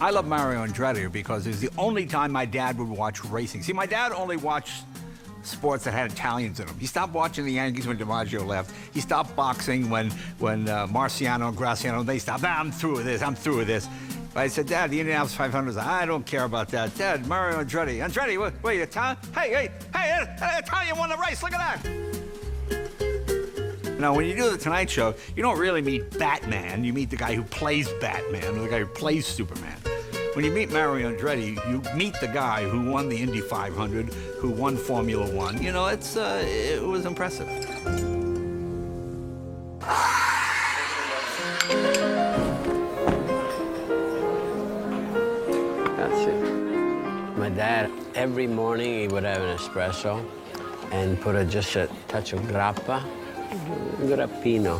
I love Mario Andretti because it was the only time my dad would watch racing. See, my dad only watched sports that had Italians in them. He stopped watching the Yankees when DiMaggio left. He stopped boxing when Marciano and Graciano, they stopped. I'm through with this. I'm through with this. But I said, Dad, the Indianapolis 500. I don't care about that. Dad, Mario Andretti. Andretti, wait, Italian? Hey, Italian won the race. Look at that. Now, when you do the Tonight Show, you don't really meet Batman. You meet the guy who plays Batman or the guy who plays Superman. When you meet Mario Andretti, you meet the guy who won the Indy 500, who won Formula One. You know, it was impressive. That's it. My dad, every morning he would have an espresso and put just a touch of grappa, grappino,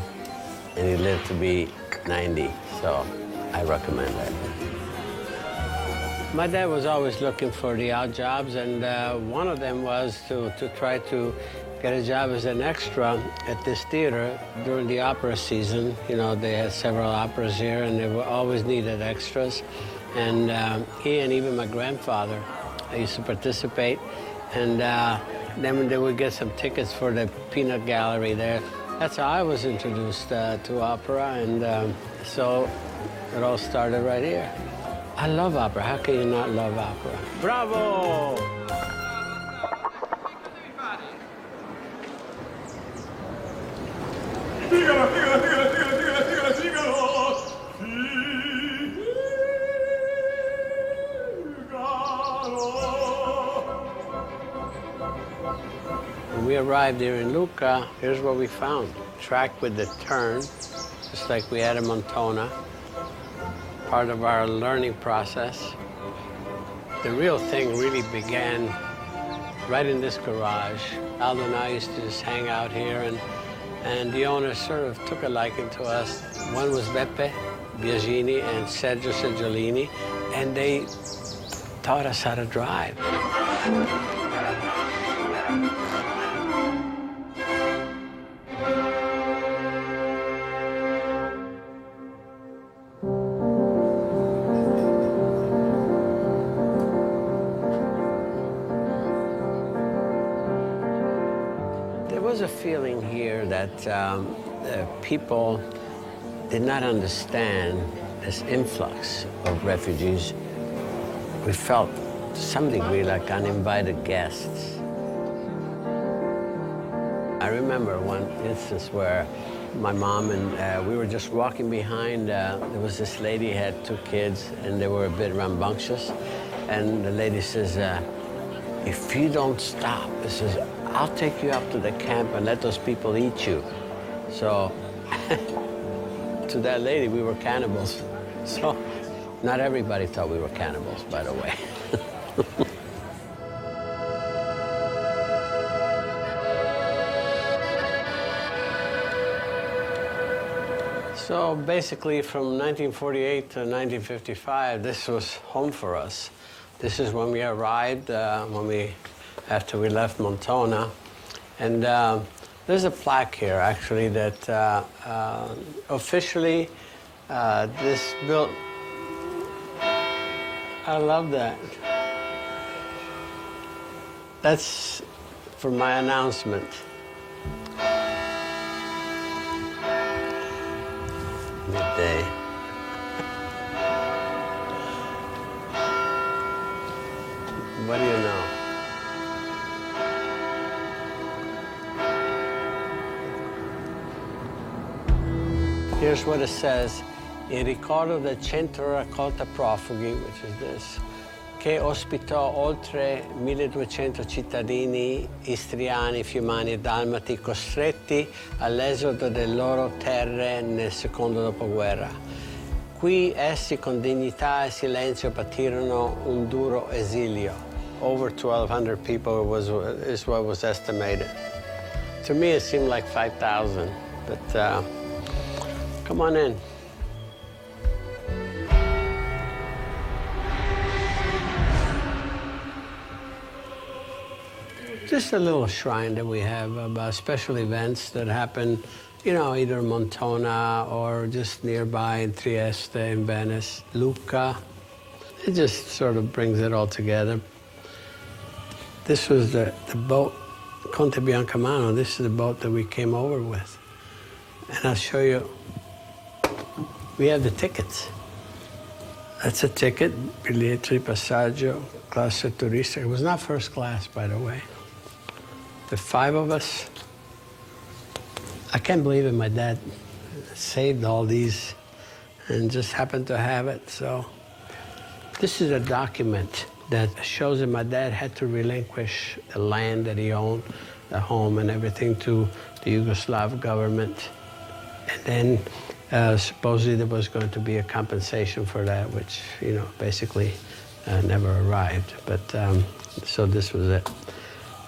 and he lived to be 90, so I recommend that. My dad was always looking for the odd jobs, and one of them was to try to get a job as an extra at this theater during the opera season. You know, they had several operas here, and they were always needed extras. And he and even my grandfather used to participate. And then when they would get some tickets for the peanut gallery there, that's how I was introduced to opera, and so it all started right here. I love opera. How can you not love opera? Bravo! When we arrived here in Lucca, here's what we found. Track with the turn, just like we had in Montona. Part of our learning process. The real thing really began right in this garage. Aldo and I used to just hang out here, and the owner sort of took a liking to us. One was Beppe Biagini and Sergio Seggiolini, and they taught us how to drive. There was a feeling here that people did not understand this influx of refugees. We felt, to some degree, like uninvited guests. I remember one instance where my mom and we were just walking behind. There was this lady who had 2 kids, and they were a bit rambunctious. And the lady says, if you don't stop, it says, I'll take you up to the camp and let those people eat you. So, to that lady, we were cannibals. So, not everybody thought we were cannibals, by the way. So, basically, from 1948 to 1955, this was home for us. This is when we arrived, after we left Montona. And there's a plaque here, actually, that officially this built. I love that. That's for my announcement. Midday. What do you know? Here's what it says. In ricordo del centro raccolta profughi, which is this, che ospitò oltre 1200 cittadini istriani, fiumani e dalmati costretti all'esodo delle loro terre nel secondo dopoguerra. Qui essi con dignità e silenzio patirono un duro esilio. Over 1,200 people is what was estimated. To me, it seemed like 5,000, but come on in. Just a little shrine that we have about special events that happen, you know, either in Montona or just nearby in Trieste, in Venice. Lucca, It just sort of brings it all together. This was the boat, Conte Biancamano. This is the boat that we came over with. And I'll show you, we have the tickets. That's a ticket, biglietto di passaggio, classe turistica. It was not first class, by the way. The 5 of us. I can't believe it, my dad saved all these and just happened to have it, so. This is a document that shows that my dad had to relinquish the land that he owned, the home and everything, to the Yugoslav government. And then supposedly there was going to be a compensation for that, which, you know, basically never arrived. But so this was it.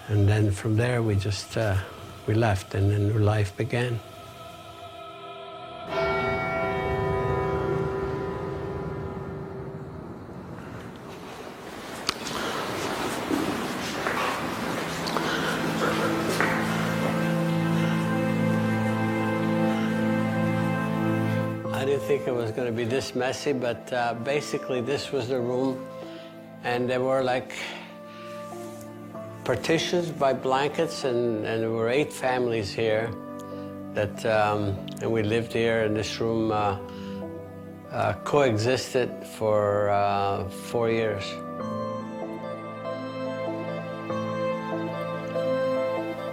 And then from there we just, we left and then life began. I didn't think it was going to be this messy, but basically this was the room, and there were like partitions by blankets, and there were 8 families here that, and we lived here in this room, coexisted for 4 years.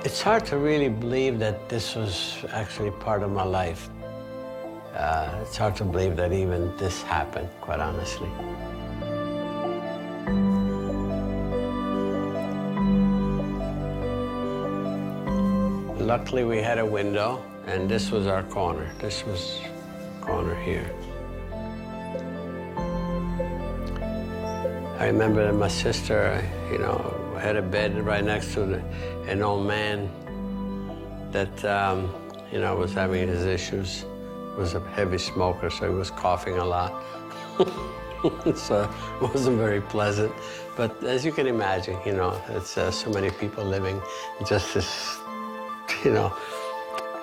It's hard to really believe that this was actually part of my life. It's hard to believe that even this happened, quite honestly. Luckily, we had a window, and this was our corner. This was corner here. I remember that my sister, you know, had a bed right next to an old man that, you know, was having his issues. Was a heavy smoker, so he was coughing a lot. So it wasn't very pleasant. But as you can imagine, you know, it's so many people living just this, you know,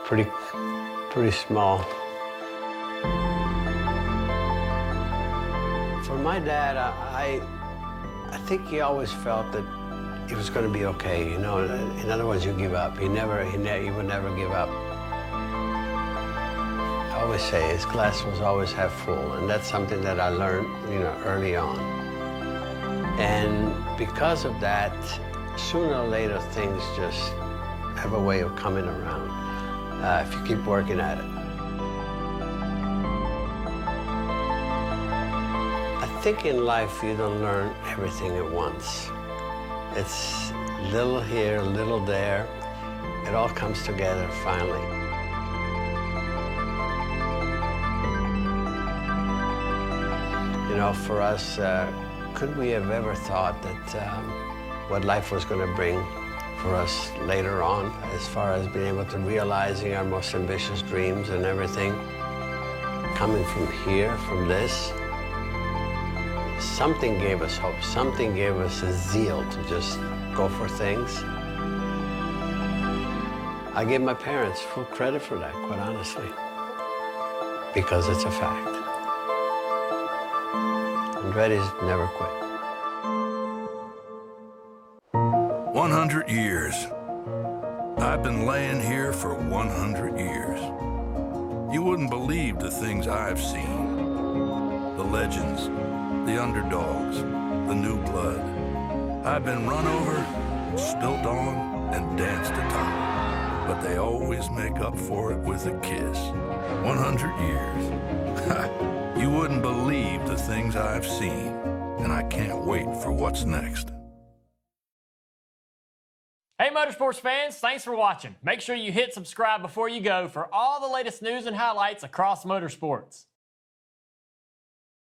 pretty small. For my dad, I think he always felt that it was going to be okay. You know, in other words, you give up. He would never give up. I always say his glass was always half full, and that's something that I learned, you know, early on. And because of that, sooner or later, things just have a way of coming around if you keep working at it. I think in life you don't learn everything at once. It's little here, little there. It all comes together finally. You know, for us, could we have ever thought that what life was going to bring for us later on, as far as being able to realizing our most ambitious dreams and everything, coming from here, from this, something gave us hope, something gave us a zeal to just go for things. I give my parents full credit for that, quite honestly, because it's a fact. Andretti's never quit. 100 years. I've been laying here for 100 years. You wouldn't believe the things I've seen. The legends, the underdogs, the new blood. I've been run over, spilt on, and danced atop. But they always make up for it with a kiss. 100 years. You wouldn't believe the things I've seen, and I can't wait for what's next. Hey Motorsports fans, thanks for watching. Make sure you hit subscribe before you go for all the latest news and highlights across motorsports.